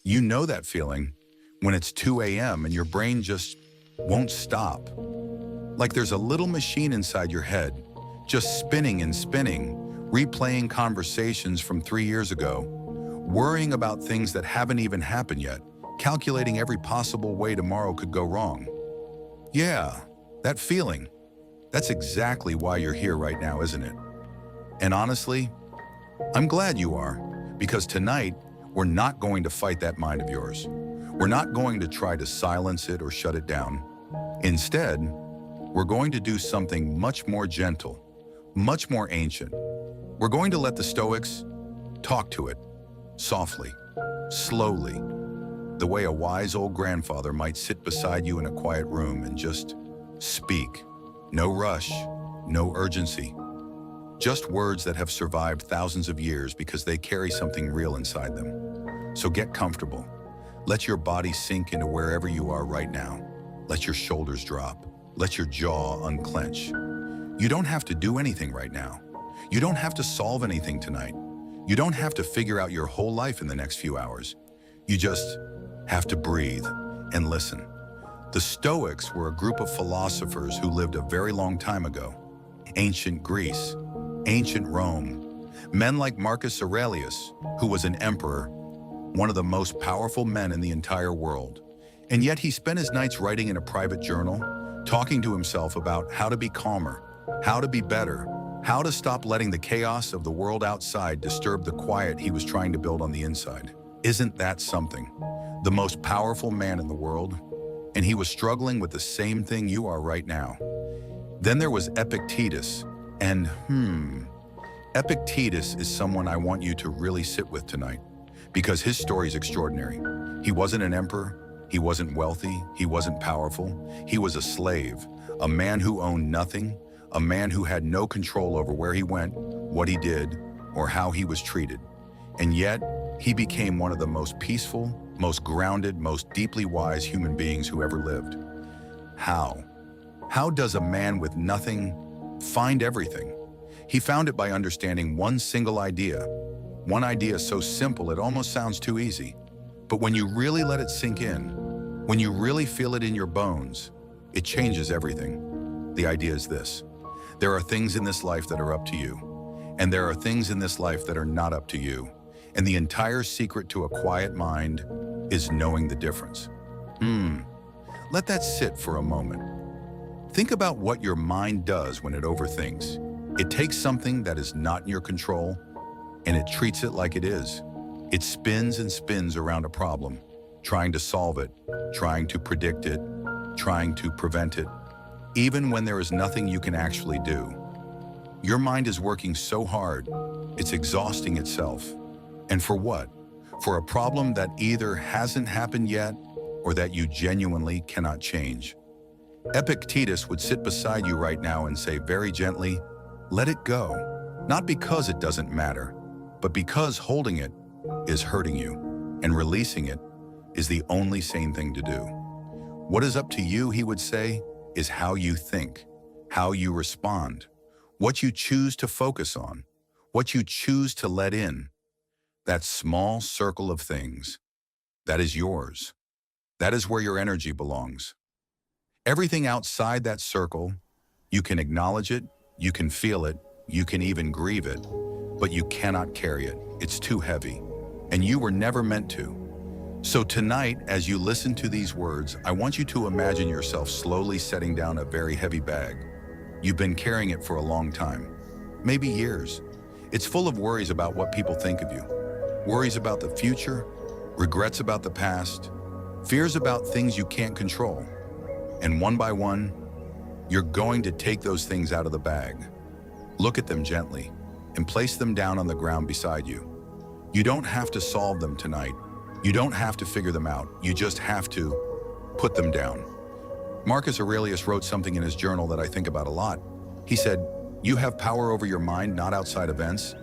You know that feeling when it's 2 a.m. and your brain just won't stop. Like there's a little machine inside your head, just spinning and spinning, replaying conversations from 3 years ago, worrying about things that haven't even happened yet, calculating every possible way tomorrow could go wrong. Yeah, that feeling. That's exactly why you're here right now, isn't it? And honestly, I'm glad you are, because tonight, we're not going to fight that mind of yours. We're not going to try to silence it or shut it down. Instead, we're going to do something much more gentle, much more ancient. We're going to let the Stoics talk to it, softly, slowly, the way a wise old grandfather might sit beside you in a quiet room and just speak. No rush, no urgency. Just words that have survived thousands of years because they carry something real inside them. So get comfortable. Let your body sink into wherever you are right now. Let your shoulders drop. Let your jaw unclench. You don't have to do anything right now. You don't have to solve anything tonight. You don't have to figure out your whole life in the next few hours. You just have to breathe and listen. The Stoics were a group of philosophers who lived a very long time ago. Ancient Greece, ancient Rome, men like Marcus Aurelius, who was an emperor, one of the most powerful men in the entire world. And yet he spent his nights writing in a private journal, talking to himself about how to be calmer, how to be better, how to stop letting the chaos of the world outside disturb the quiet he was trying to build on the inside. Isn't that something? The most powerful man in the world, and he was struggling with the same thing you are right now. Then there was Epictetus, and Epictetus is someone I want you to really sit with tonight, because his story is extraordinary. He wasn't an emperor, he wasn't wealthy, he wasn't powerful. He was a slave, a man who owned nothing, a man who had no control over where he went, what he did, or how he was treated. And yet, he became one of the most peaceful, most grounded, most deeply wise human beings who ever lived. How? How does a man with nothing find everything? He found it by understanding one single idea. One idea so simple it almost sounds too easy. But when you really let it sink in, when you really feel it in your bones, it changes everything. The idea is this: there are things in this life that are up to you, and there are things in this life that are not up to you. And the entire secret to a quiet mind is knowing the difference. Let that sit for a moment. Think about what your mind does when it overthinks. It takes something that is not in your control, and it treats it like it is. It spins and spins around a problem, trying to solve it, trying to predict it, trying to prevent it, even when there is nothing you can actually do. Your mind is working so hard, it's exhausting itself. And for what? For a problem that either hasn't happened yet or that you genuinely cannot change. Epictetus would sit beside you right now and say very gently, let it go. Not because it doesn't matter, but because holding it is hurting you, and releasing it is the only sane thing to do. What is up to you, he would say, is how you think, how you respond, what you choose to focus on, what you choose to let in. That small circle of things, that is yours. That is where your energy belongs. Everything outside that circle, you can acknowledge it, you can feel it, you can even grieve it, but you cannot carry it. It's too heavy, and you were never meant to. So tonight, as you listen to these words, I want you to imagine yourself slowly setting down a very heavy bag. You've been carrying it for a long time, maybe years. It's full of worries about what people think of you. Worries about the future, regrets about the past, fears about things you can't control. And one by one, you're going to take those things out of the bag. Look at them gently and place them down on the ground beside you. You don't have to solve them tonight. You don't have to figure them out. You just have to put them down. Marcus Aurelius wrote something in his journal that I think about a lot. He said, "You have power over your mind, not outside events.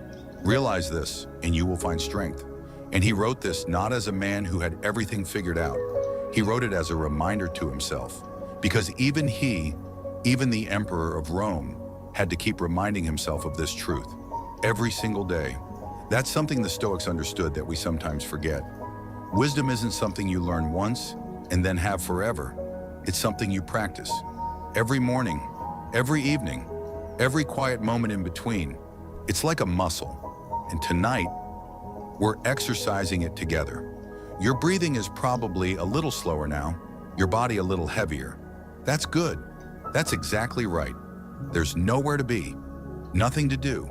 Realize this, and you will find strength." And he wrote this not as a man who had everything figured out. He wrote it as a reminder to himself, because even he, even the emperor of Rome, had to keep reminding himself of this truth every single day. That's something the Stoics understood that we sometimes forget. Wisdom isn't something you learn once and then have forever. It's something you practice. Every morning, every evening, every quiet moment in between. It's like a muscle. And tonight, we're exercising it together. Your breathing is probably a little slower now, your body a little heavier. That's good. That's exactly right. There's nowhere to be, nothing to do.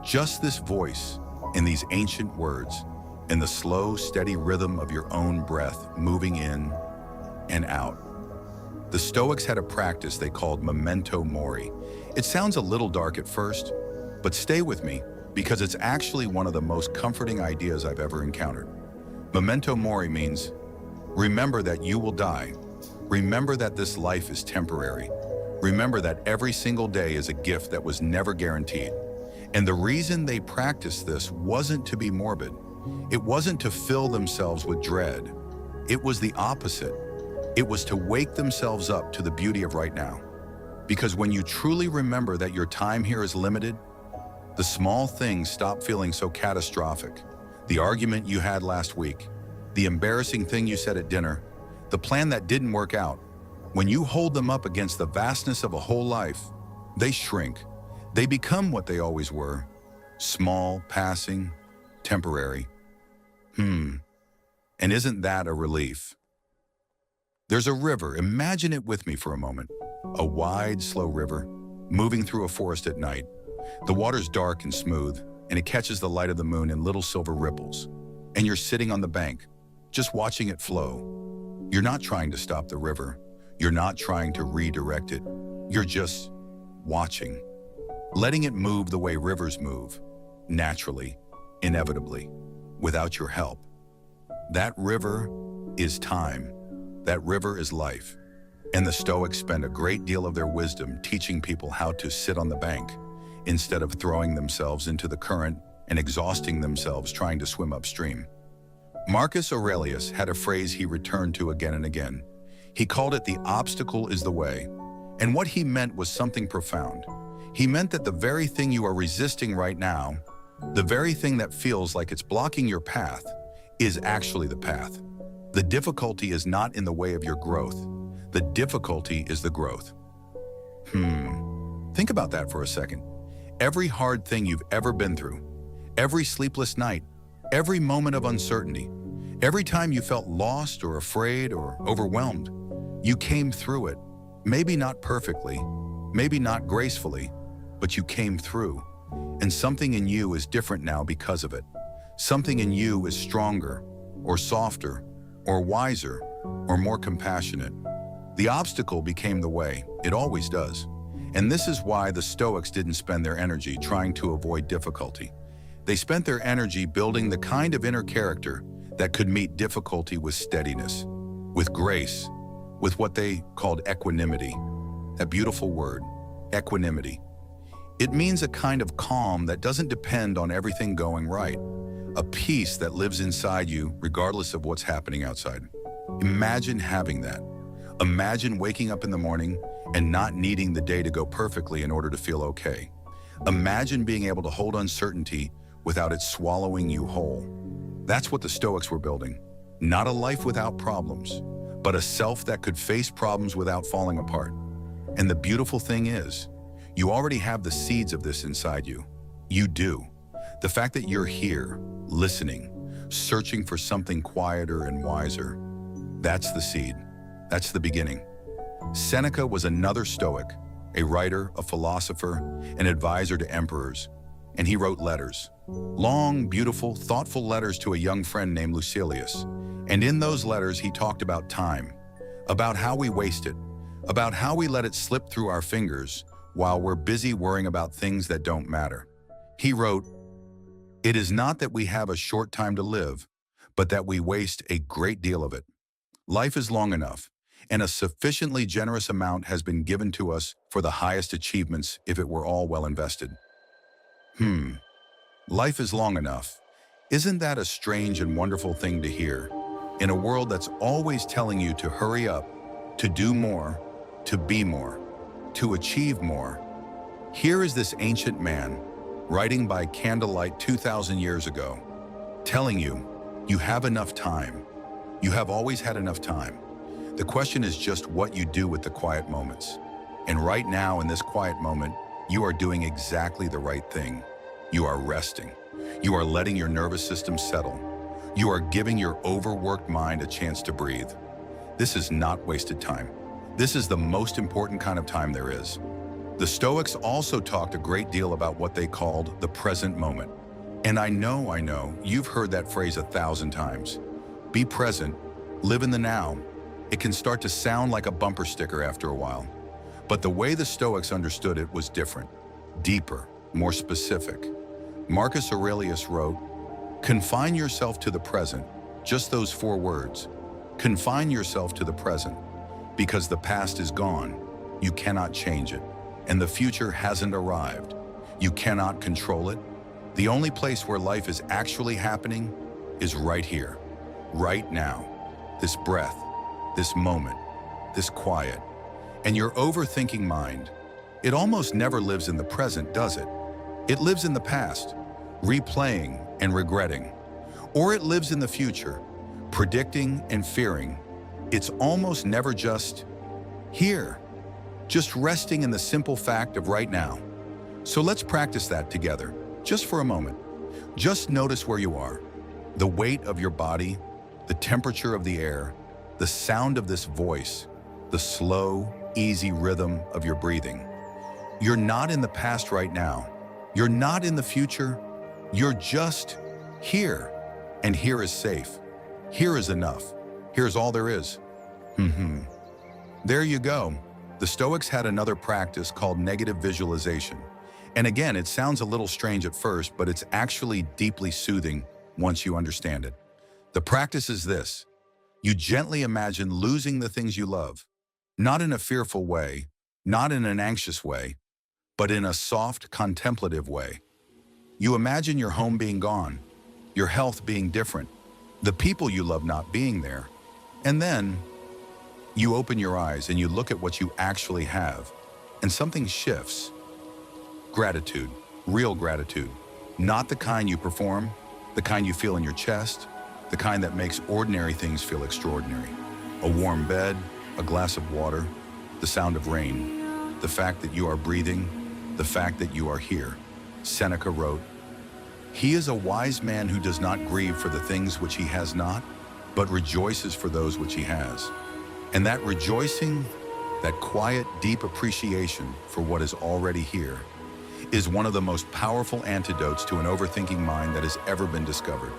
Just this voice and these ancient words and the slow, steady rhythm of your own breath moving in and out. The Stoics had a practice they called memento mori. It sounds a little dark at first, but stay with me because it's actually one of the most comforting ideas I've ever encountered. Memento mori means, remember that you will die. Remember that this life is temporary. Remember that every single day is a gift that was never guaranteed. And the reason they practiced this wasn't to be morbid. It wasn't to fill themselves with dread. It was the opposite. It was to wake themselves up to the beauty of right now. Because when you truly remember that your time here is limited, the small things stop feeling so catastrophic. The argument you had last week, the embarrassing thing you said at dinner, the plan that didn't work out. When you hold them up against the vastness of a whole life, they shrink. They become what they always were, small, passing, temporary. And isn't that a relief? There's a river, imagine it with me for a moment. A wide, slow river, moving through a forest at night. The water's dark and smooth, and it catches the light of the moon in little silver ripples. And you're sitting on the bank, just watching it flow. You're not trying to stop the river. You're not trying to redirect it. You're just watching. Letting it move the way rivers move, naturally, inevitably, without your help. That river is time. That river is life. And the Stoics spend a great deal of their wisdom teaching people how to sit on the bank instead of throwing themselves into the current and exhausting themselves trying to swim upstream. Marcus Aurelius had a phrase he returned to again and again. He called it the obstacle is the way. And what he meant was something profound. He meant that the very thing you are resisting right now, the very thing that feels like it's blocking your path, is actually the path. The difficulty is not in the way of your growth. The difficulty is the growth. Think about that for a second. Every hard thing you've ever been through, every sleepless night, every moment of uncertainty, every time you felt lost or afraid or overwhelmed, you came through it. Maybe not perfectly, maybe not gracefully, but you came through. And something in you is different now because of it. Something in you is stronger, or softer, or wiser, or more compassionate. The obstacle became the way. It always does. And this is why the Stoics didn't spend their energy trying to avoid difficulty. They spent their energy building the kind of inner character that could meet difficulty with steadiness, with grace, with what they called equanimity. That beautiful word, equanimity. It means a kind of calm that doesn't depend on everything going right. A peace that lives inside you regardless of what's happening outside. Imagine having that. Imagine waking up in the morning and not needing the day to go perfectly in order to feel okay. Imagine being able to hold uncertainty without it swallowing you whole. That's what the Stoics were building. Not a life without problems, but a self that could face problems without falling apart. And the beautiful thing is, you already have the seeds of this inside you. You do. The fact that you're here, listening, searching for something quieter and wiser, that's the seed. That's the beginning. Seneca was another Stoic, a writer, a philosopher, an advisor to emperors, and he wrote letters. Long, beautiful, thoughtful letters to a young friend named Lucilius. And in those letters, he talked about time, about how we waste it, about how we let it slip through our fingers while we're busy worrying about things that don't matter. He wrote, "It is not that we have a short time to live, but that we waste a great deal of it. Life is long enough, and a sufficiently generous amount has been given to us for the highest achievements if it were all well invested." Life is long enough. Isn't that a strange and wonderful thing to hear? In a world that's always telling you to hurry up, to do more, to be more, to achieve more. Here is this ancient man, writing by candlelight 2,000 years ago, telling you, you have enough time. You have always had enough time. The question is just what you do with the quiet moments. And right now, in this quiet moment, you are doing exactly the right thing. You are resting. You are letting your nervous system settle. You are giving your overworked mind a chance to breathe. This is not wasted time. This is the most important kind of time there is. The Stoics also talked a great deal about what they called the present moment. And I know, you've heard that phrase 1,000 times. Be present, live in the now. It can start to sound like a bumper sticker after a while. But the way the Stoics understood it was different, deeper, more specific. Marcus Aurelius wrote, "Confine yourself to the present," just those 4 words. Confine yourself to the present, because the past is gone. You cannot change it, and the future hasn't arrived. You cannot control it. The only place where life is actually happening is right here, right now. This breath, this moment, this quiet. And your overthinking mind, it almost never lives in the present, does it? It lives in the past, replaying and regretting. Or it lives in the future, predicting and fearing. It's almost never just here, just resting in the simple fact of right now. So let's practice that together, just for a moment. Just notice where you are, the weight of your body, the temperature of the air, the sound of this voice, the slow, easy rhythm of your breathing. You're not in the past right now. You're not in the future. You're just here. And here is safe. Here is enough. Here's all there is. There you go. The Stoics had another practice called negative visualization. And again, it sounds a little strange at first, but it's actually deeply soothing once you understand it. The practice is this. You gently imagine losing the things you love. Not in a fearful way, not in an anxious way, but in a soft, contemplative way. You imagine your home being gone, your health being different, the people you love not being there. And then you open your eyes and you look at what you actually have, and something shifts. Gratitude, real gratitude, not the kind you perform, the kind you feel in your chest, the kind that makes ordinary things feel extraordinary. A warm bed, a glass of water, the sound of rain, the fact that you are breathing, the fact that you are here. Seneca wrote, "He is a wise man who does not grieve for the things which he has not, but rejoices for those which he has." And that rejoicing, that quiet, deep appreciation for what is already here, is one of the most powerful antidotes to an overthinking mind that has ever been discovered.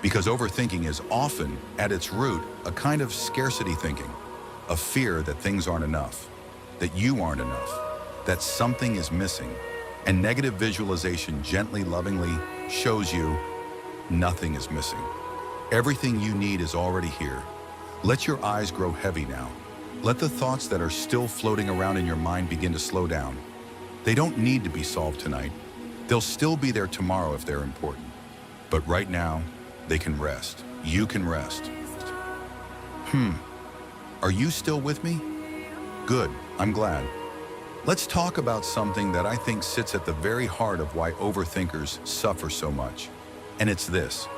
Because overthinking is often, at its root, a kind of scarcity thinking, a fear that things aren't enough, that you aren't enough, that something is missing. And negative visualization gently, lovingly shows you nothing is missing. Everything you need is already here. Let your eyes grow heavy now. Let the thoughts that are still floating around in your mind begin to slow down. They don't need to be solved tonight. They'll still be there tomorrow if they're important. But right now, they can rest. You can rest. Are you still with me? Good, I'm glad. Let's talk about something that I think sits at the very heart of why overthinkers suffer so much. And it's this.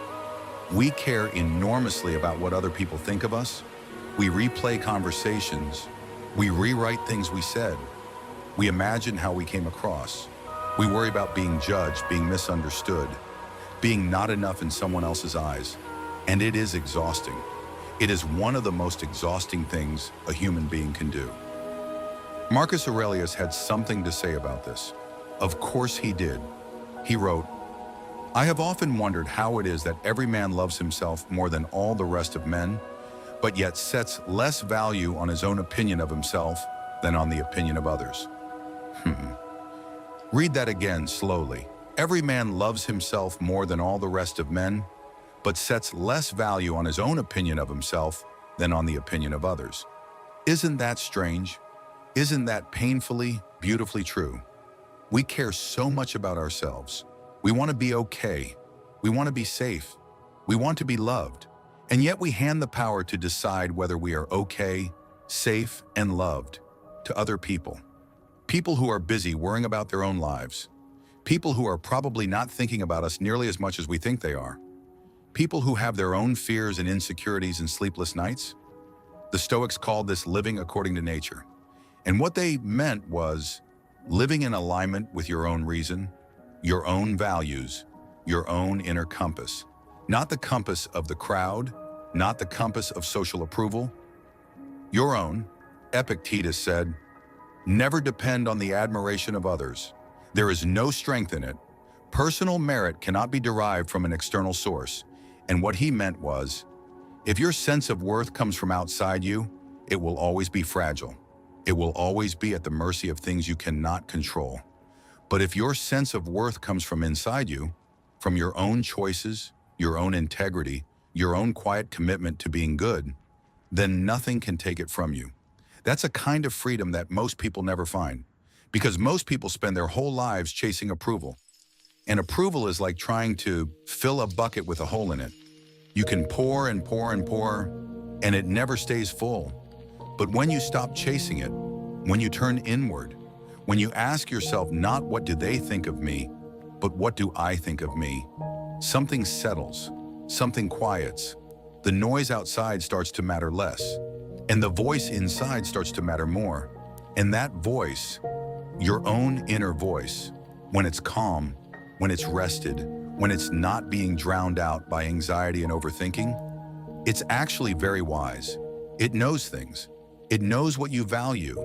We care enormously about what other people think of us. We replay conversations. We rewrite things we said. We imagine how we came across. We worry about being judged, being misunderstood, being not enough in someone else's eyes. And it is exhausting. It is one of the most exhausting things a human being can do. Marcus Aurelius had something to say about this. Of course he did. He wrote, "I have often wondered how it is that every man loves himself more than all the rest of men, but yet sets less value on his own opinion of himself than on the opinion of others." Read that again slowly. Every man loves himself more than all the rest of men, but sets less value on his own opinion of himself than on the opinion of others. Isn't that strange? Isn't that painfully, beautifully true? We care so much about ourselves. We want to be okay. We want to be safe. We want to be loved. And yet we hand the power to decide whether we are okay, safe, and loved to other people. People who are busy worrying about their own lives. People who are probably not thinking about us nearly as much as we think they are. People who have their own fears and insecurities and sleepless nights. The Stoics called this living according to nature. And what they meant was living in alignment with your own reason, your own values, your own inner compass. Not the compass of the crowd, not the compass of social approval. Your own. Epictetus said, "Never depend on the admiration of others. There is no strength in it. Personal merit cannot be derived from an external source." And what he meant was, if your sense of worth comes from outside you, it will always be fragile. It will always be at the mercy of things you cannot control. But if your sense of worth comes from inside you, from your own choices, your own integrity, your own quiet commitment to being good, then nothing can take it from you. That's a kind of freedom that most people never find, because most people spend their whole lives chasing approval. And approval is like trying to fill a bucket with a hole in it. You can pour and pour and pour, and it never stays full. But when you stop chasing it, when you turn inward, when you ask yourself not what do they think of me, but what do I think of me, something settles, something quiets. The noise outside starts to matter less, and the voice inside starts to matter more. And that voice, your own inner voice, when it's calm, when it's rested, when it's not being drowned out by anxiety and overthinking, it's actually very wise. It knows things. It knows what you value.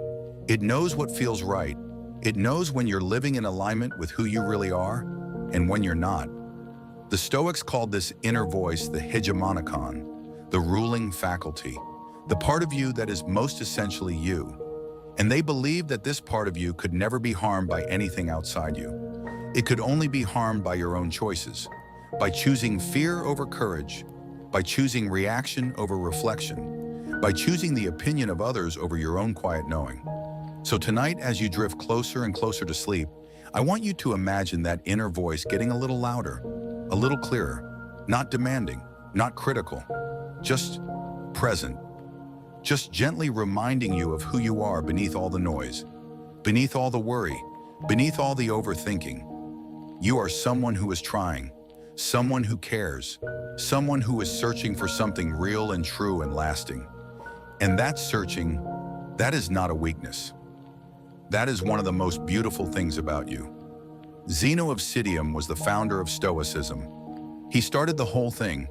It knows what feels right. It knows when you're living in alignment with who you really are and when you're not. The Stoics called this inner voice the hegemonikon, the ruling faculty, the part of you that is most essentially you. And they believed that this part of you could never be harmed by anything outside you. It could only be harmed by your own choices, by choosing fear over courage, by choosing reaction over reflection, by choosing the opinion of others over your own quiet knowing. So tonight, as you drift closer and closer to sleep, I want you to imagine that inner voice getting a little louder, a little clearer, not demanding, not critical, just present, just gently reminding you of who you are beneath all the noise, beneath all the worry, beneath all the overthinking. You are someone who is trying, someone who cares, someone who is searching for something real and true and lasting. And that searching, that is not a weakness. That is one of the most beautiful things about you. Zeno of Citium was the founder of Stoicism. He started the whole thing,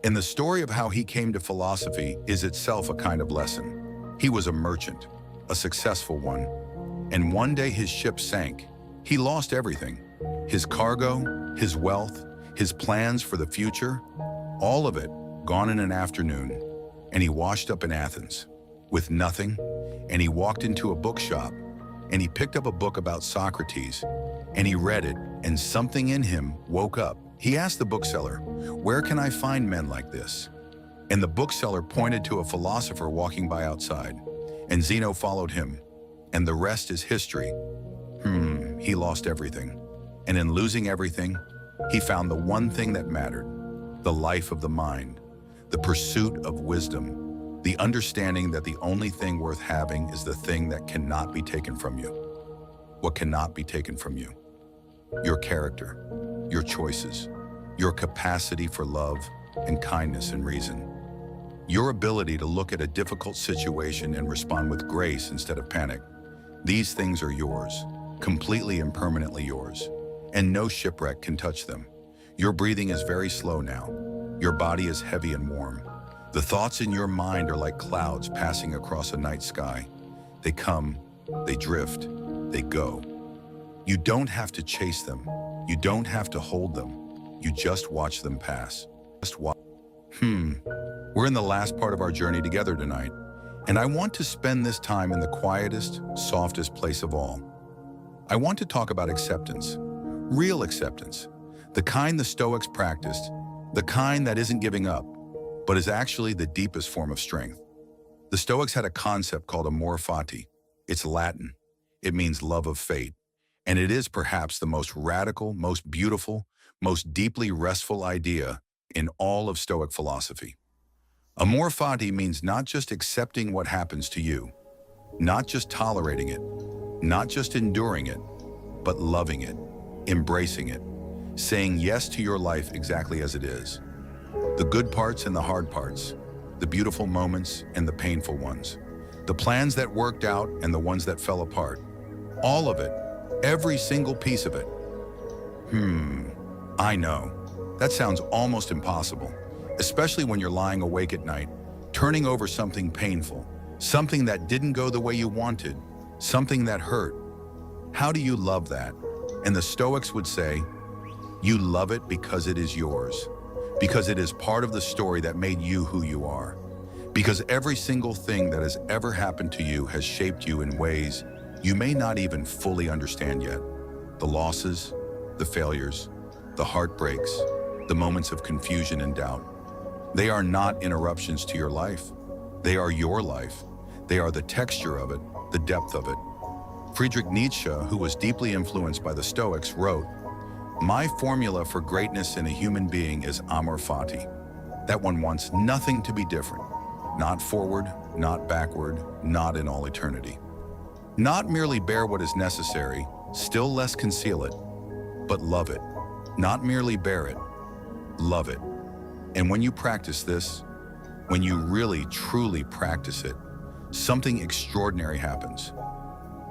and the story of how he came to philosophy is itself a kind of lesson. He was a merchant, a successful one, and one day his ship sank. He lost everything. His cargo, his wealth, his plans for the future, all of it gone in an afternoon. And he washed up in Athens with nothing, and he walked into a bookshop, and he picked up a book about Socrates, and he read it, and something in him woke up. He asked the bookseller, "Where can I find men like this?" And the bookseller pointed to a philosopher walking by outside, and Zeno followed him, and the rest is history. He lost everything. And in losing everything, he found the one thing that mattered, the life of the mind, the pursuit of wisdom, the understanding that the only thing worth having is the thing that cannot be taken from you. What cannot be taken from you? Your character, your choices, your capacity for love and kindness and reason. Your ability to look at a difficult situation and respond with grace instead of panic. These things are yours, completely and permanently yours, and no shipwreck can touch them. Your breathing is very slow now. Your body is heavy and warm. The thoughts in your mind are like clouds passing across a night sky. They come, they drift, they go. You don't have to chase them. You don't have to hold them. You just watch them pass. Just watch. We're in the last part of our journey together tonight, and I want to spend this time in the quietest, softest place of all. I want to talk about acceptance, real acceptance, the kind the Stoics practiced, the kind that isn't giving up, but is actually the deepest form of strength. The Stoics had a concept called amor fati. It's Latin. It means love of fate, and it is perhaps the most radical, most beautiful, most deeply restful idea in all of Stoic philosophy. Amor fati means not just accepting what happens to you, not just tolerating it, not just enduring it, but loving it. embracing it, saying yes to your life exactly as it is. The good parts and the hard parts, the beautiful moments and the painful ones, the plans that worked out and the ones that fell apart. All of it, every single piece of it. I know. That sounds almost impossible, especially when you're lying awake at night, turning over something painful, something that didn't go the way you wanted, something that hurt. How do you love that? And the Stoics would say, you love it because it is yours, because it is part of the story that made you who you are, because every single thing that has ever happened to you has shaped you in ways you may not even fully understand yet. The losses, the failures, the heartbreaks, the moments of confusion and doubt. They are not interruptions to your life. They are your life. They are the texture of it, the depth of it. Friedrich Nietzsche, who was deeply influenced by the Stoics, wrote, "My formula for greatness in a human being is amor fati." That one wants nothing to be different. Not forward, not backward, not in all eternity. Not merely bear what is necessary, still less conceal it, but love it. Not merely bear it, love it. And when you practice this, when you really, truly practice it, something extraordinary happens.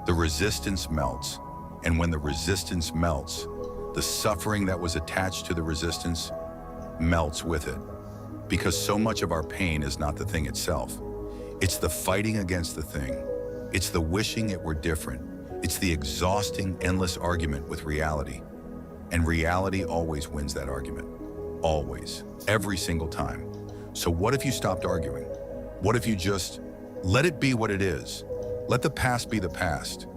The resistance melts. And when the resistance melts, the suffering that was attached to the resistance melts with it. Because so much of our pain is not the thing itself. It's the fighting against the thing. It's the wishing it were different. It's the exhausting, endless argument with reality. And reality always wins that argument. Always. Every single time. So what if you stopped arguing? What if you just let it be what it is? Let the past be the past.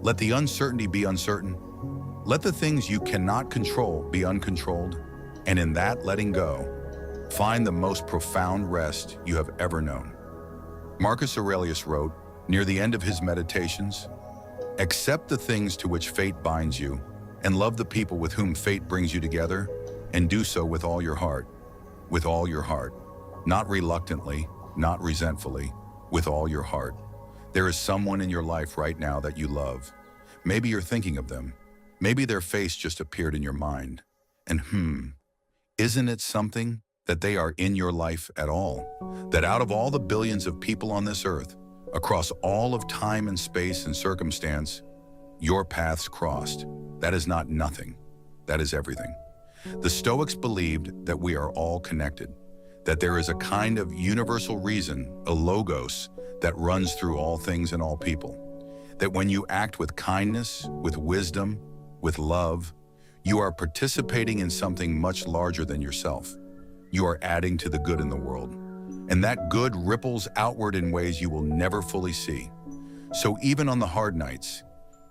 Let the uncertainty be uncertain. Let the things you cannot control be uncontrolled. And in that letting go, find the most profound rest you have ever known. Marcus Aurelius wrote, near the end of his meditations, "Accept the things to which fate binds you, and love the people with whom fate brings you together, and do so with all your heart." With all your heart. Not reluctantly, not resentfully, with all your heart. There is someone in your life right now that you love. Maybe you're thinking of them. Maybe their face just appeared in your mind. And isn't it something that they are in your life at all? That out of all the billions of people on this earth, across all of time and space and circumstance, your paths crossed. That is not nothing. That is everything. The Stoics believed that we are all connected, that there is a kind of universal reason, a logos, that runs through all things and all people. That when you act with kindness, with wisdom, with love, you are participating in something much larger than yourself. You are adding to the good in the world. And that good ripples outward in ways you will never fully see. So even on the hard nights,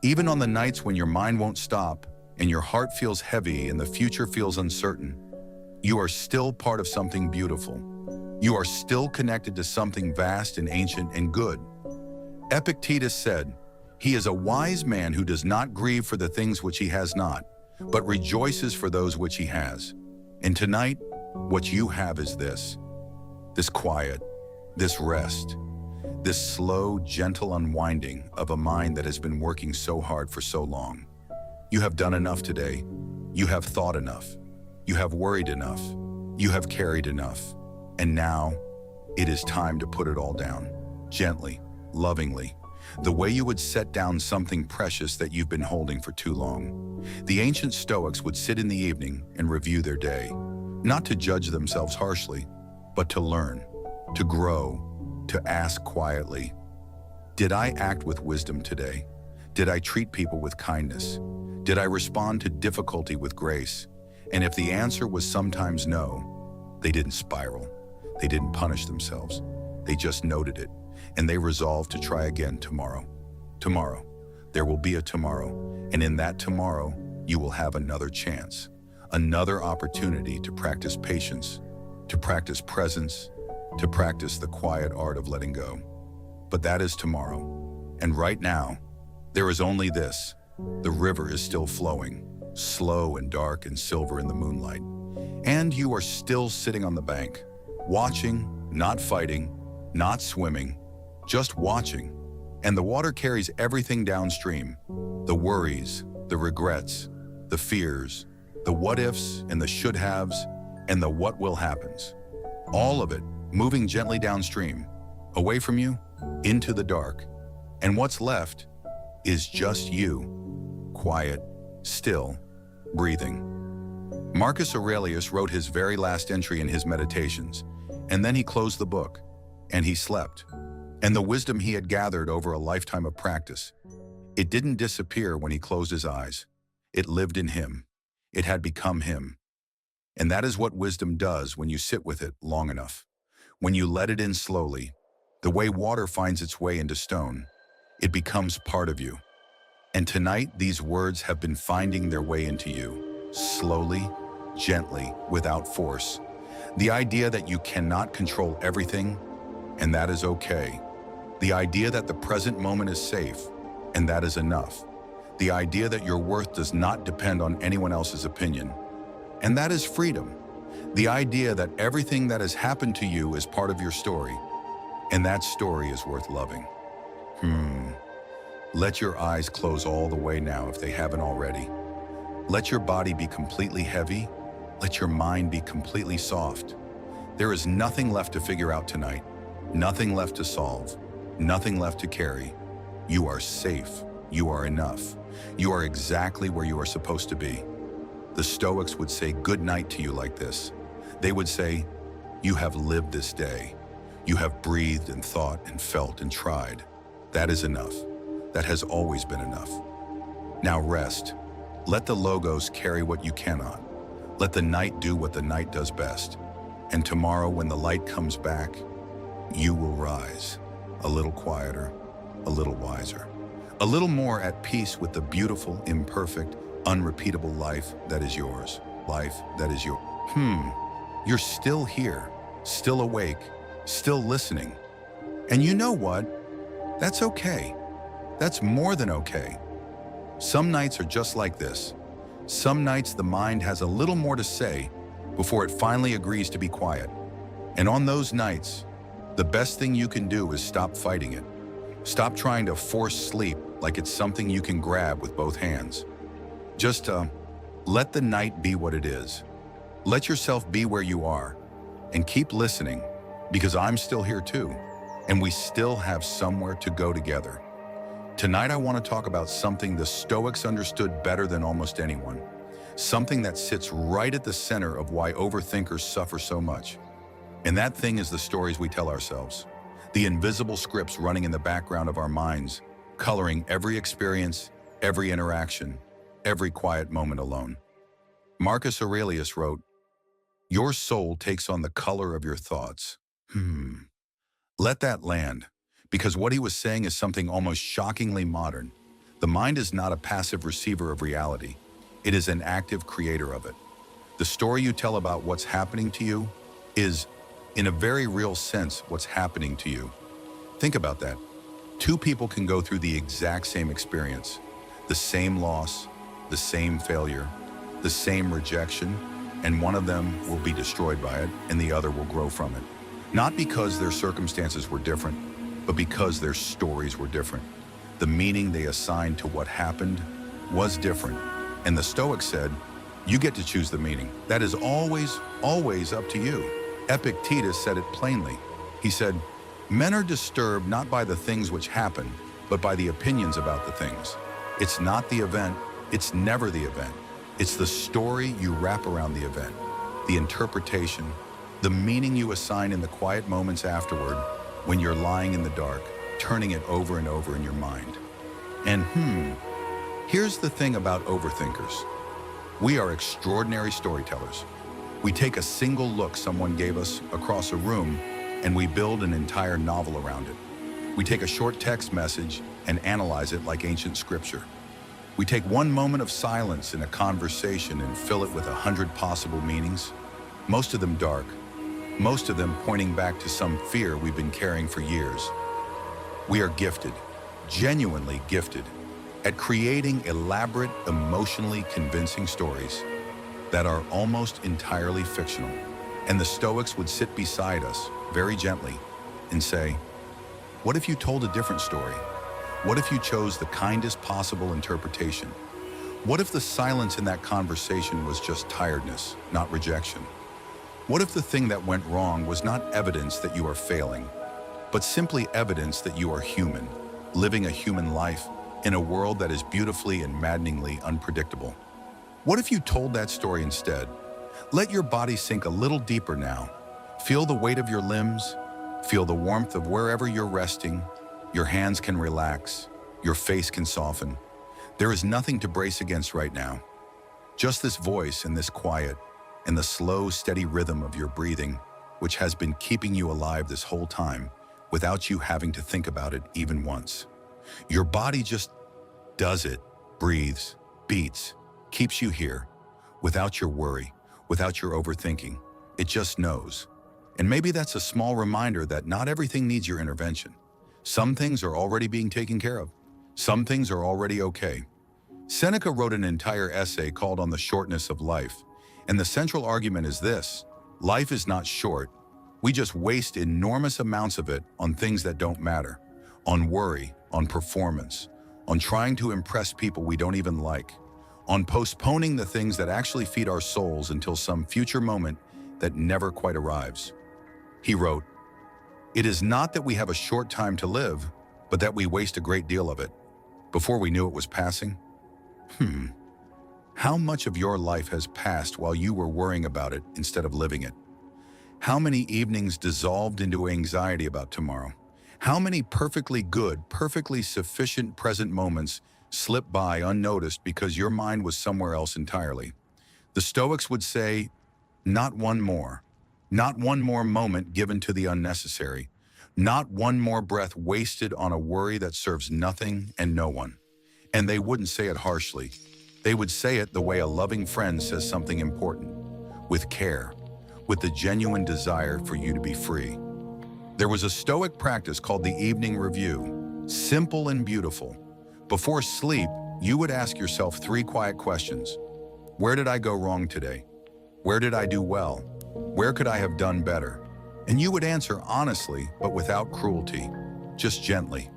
even on the nights when your mind won't stop and your heart feels heavy and the future feels uncertain, you are still part of something beautiful. You are still connected to something vast and ancient and good. Epictetus said, "He is a wise man who does not grieve for the things which he has not, but rejoices for those which he has." And tonight, what you have is this quiet, this rest, this slow, gentle unwinding of a mind that has been working so hard for so long. You have done enough today. You have thought enough. You have worried enough. You have carried enough. And now, it is time to put it all down, gently, lovingly, the way you would set down something precious that you've been holding for too long. The ancient Stoics would sit in the evening and review their day, not to judge themselves harshly, but to learn, to grow, to ask quietly, did I act with wisdom today? Did I treat people with kindness? Did I respond to difficulty with grace? And if the answer was sometimes no, they didn't spiral. They didn't punish themselves. They just noted it, and they resolved to try again tomorrow. Tomorrow. There will be a tomorrow, and in that tomorrow, you will have another chance, another opportunity to practice patience, to practice presence, to practice the quiet art of letting go. But that is tomorrow. And right now, there is only this. The river is still flowing, slow and dark and silver in the moonlight. And you are still sitting on the bank, watching, not fighting, not swimming, just watching. And the water carries everything downstream, the worries, the regrets, the the fears, the what-ifs and the should-haves, and the what will happens. All of it moving gently downstream, away from you, into the dark. And what's left is just you, quiet, still, breathing. Marcus Aurelius wrote his very last entry in his Meditations, and then he closed the book, and he slept. And the wisdom he had gathered over a lifetime of practice, it didn't disappear when he closed his eyes. It lived in him. It had become him. And that is what wisdom does when you sit with it long enough. When you let it in slowly, the way water finds its way into stone, it becomes part of you. And tonight, these words have been finding their way into you, slowly, gently, without force. The idea that you cannot control everything, and that is okay. The idea that the present moment is safe, and that is enough. The idea that your worth does not depend on anyone else's opinion, and that is freedom. The idea that everything that has happened to you is part of your story, and that story is worth loving. Let your eyes close all the way now if they haven't already. Let your body be completely heavy. Let your mind be completely soft. There is nothing left to figure out tonight, nothing left to solve, nothing left to carry. You are safe. You are enough. You are exactly where you are supposed to be. The Stoics would say good night to you like this. They would say, you have lived this day. You have breathed and thought and felt and tried. That is enough. That has always been enough. Now rest. Let the logos carry what you cannot. Let the night do what the night does best. And tomorrow when the light comes back, you will rise. A little quieter, a little wiser, a little more at peace with the beautiful, imperfect, unrepeatable life that is yours. Life that is yours. You're still here, still awake, still listening. And you know what? That's okay. That's more than okay. Some nights are just like this. Some nights the mind has a little more to say before it finally agrees to be quiet. And on those nights, the best thing you can do is stop fighting it. Stop trying to force sleep like it's something you can grab with both hands. Just let the night be what it is. Let yourself be where you are and keep listening, because I'm still here too, and we still have somewhere to go together. Tonight I want to talk about something the Stoics understood better than almost anyone, something that sits right at the center of why overthinkers suffer so much. And that thing is the stories we tell ourselves, the invisible scripts running in the background of our minds, coloring every experience, every interaction, every quiet moment alone. Marcus Aurelius wrote, "Your soul takes on the color of your thoughts." Let that land, because what he was saying is something almost shockingly modern. The mind is not a passive receiver of reality. It is an active creator of it. The story you tell about what's happening to you is, in a very real sense, what's happening to you. Think about that. Two people can go through the exact same experience, the same loss, the same failure, the same rejection, and one of them will be destroyed by it and the other will grow from it. Not because their circumstances were different, but because their stories were different. The meaning they assigned to what happened was different. And the Stoics said, you get to choose the meaning. That is always, always up to you. Epictetus said it plainly. He said, men are disturbed not by the things which happen, but by the opinions about the things. It's not the event, it's never the event. It's the story you wrap around the event, the interpretation, the meaning you assign in the quiet moments afterward when you're lying in the dark, turning it over and over in your mind. And here's the thing about overthinkers. We are extraordinary storytellers. We take a single look someone gave us across a room and we build an entire novel around it. We take a short text message and analyze it like ancient scripture. We take one moment of silence in a conversation and fill it with 100 possible meanings, most of them dark, most of them pointing back to some fear we've been carrying for years. We are gifted, genuinely gifted, at creating elaborate, emotionally convincing stories that are almost entirely fictional. And the Stoics would sit beside us, very gently, and say, what if you told a different story? What if you chose the kindest possible interpretation? What if the silence in that conversation was just tiredness, not rejection? What if the thing that went wrong was not evidence that you are failing, but simply evidence that you are human, living a human life in a world that is beautifully and maddeningly unpredictable? What if you told that story instead? Let your body sink a little deeper now. Feel the weight of your limbs, feel the warmth of wherever you're resting. Your hands can relax, your face can soften. There is nothing to brace against right now. Just this voice and this quiet, and the slow, steady rhythm of your breathing, which has been keeping you alive this whole time without you having to think about it even once. Your body just does it, breathes, beats, keeps you here, without your worry, without your overthinking. It just knows. And maybe that's a small reminder that not everything needs your intervention. Some things are already being taken care of. Some things are already okay. Seneca wrote an entire essay called On the Shortness of Life, and the central argument is this: life is not short. We just waste enormous amounts of it on things that don't matter, on worry, on performance, on trying to impress people we don't even like, on postponing the things that actually feed our souls until some future moment that never quite arrives. He wrote, "It is not that we have a short time to live, but that we waste a great deal of it. Before we knew it was passing." How much of your life has passed while you were worrying about it instead of living it? How many evenings dissolved into anxiety about tomorrow? How many perfectly good, perfectly sufficient present moments slipped by unnoticed because your mind was somewhere else entirely? The Stoics would say, not one more. Not one more moment given to the unnecessary. Not one more breath wasted on a worry that serves nothing and no one. And they wouldn't say it harshly. They would say it the way a loving friend says something important, with care, with the genuine desire for you to be free. There was a Stoic practice called the evening review, simple and beautiful. Before sleep, you would ask yourself 3 quiet questions. Where did I go wrong today? Where did I do well? Where could I have done better? And you would answer honestly, but without cruelty, just gently,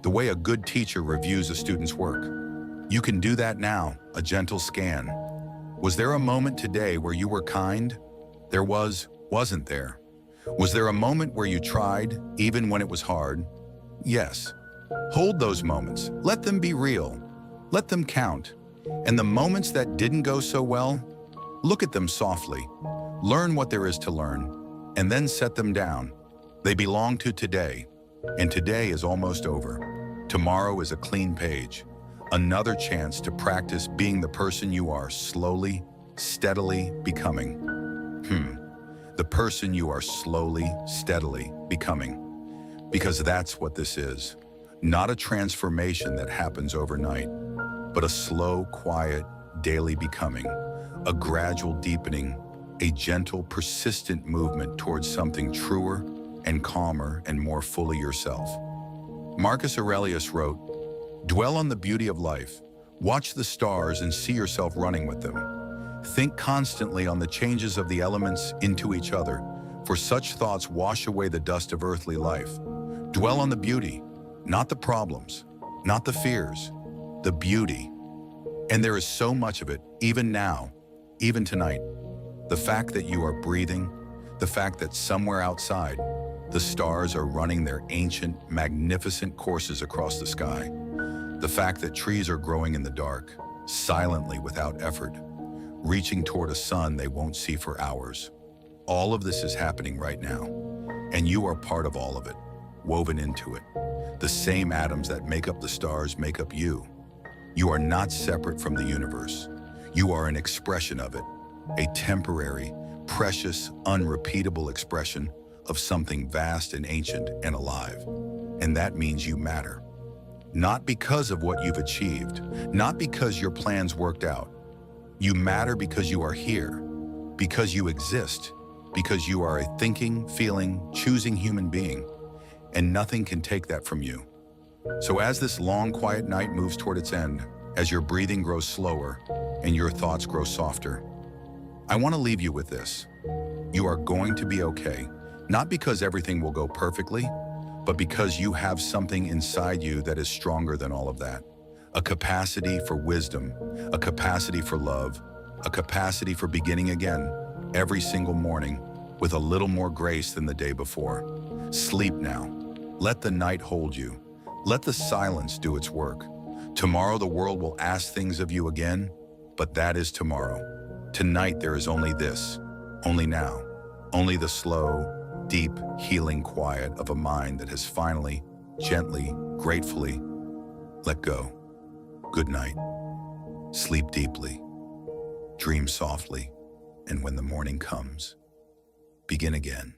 the way a good teacher reviews a student's work. You can do that now, a gentle scan. Was there a moment today where you were kind? There wasn't there? Was there a moment where you tried, even when it was hard? Yes. Hold those moments. Let them be real. Let them count. And the moments that didn't go so well, look at them softly. Learn what there is to learn, and then set them down. They belong to today, and today is almost over. Tomorrow is a clean page. Another chance to practice being the person you are slowly, steadily becoming. The person you are slowly, steadily becoming. Because that's what this is. Not a transformation that happens overnight, but a slow, quiet, daily becoming. A gradual deepening, a gentle, persistent movement towards something truer and calmer and more fully yourself. Marcus Aurelius wrote, "Dwell on the beauty of life. Watch the stars and see yourself running with them. Think constantly on the changes of the elements into each other, for such thoughts wash away the dust of earthly life. Dwell on the beauty, not the problems, not the fears, the beauty." And there is so much of it, even now, even tonight. The fact that you are breathing, the fact that somewhere outside, the stars are running their ancient, magnificent courses across the sky. The fact that trees are growing in the dark, silently without effort, reaching toward a sun they won't see for hours. All of this is happening right now, and you are part of all of it, woven into it. The same atoms that make up the stars make up you. You are not separate from the universe. You are an expression of it, a temporary, precious, unrepeatable expression of something vast and ancient and alive. And that means you matter. Not because of what you've achieved, not because your plans worked out. You matter because you are here, because you exist, because you are a thinking, feeling, choosing human being, and nothing can take that from you. So as this long, quiet night moves toward its end, as your breathing grows slower and your thoughts grow softer, I want to leave you with this. You are going to be okay, not because everything will go perfectly, but because you have something inside you that is stronger than all of that. A capacity for wisdom, a capacity for love, a capacity for beginning again every single morning with a little more grace than the day before. Sleep now. Let the night hold you. Let the silence do its work. Tomorrow the world will ask things of you again, but that is tomorrow. Tonight there is only this, only now, only the slow, deep, healing quiet of a mind that has finally, gently, gratefully let go. Good night. Sleep deeply. Dream softly. And when the morning comes, begin again.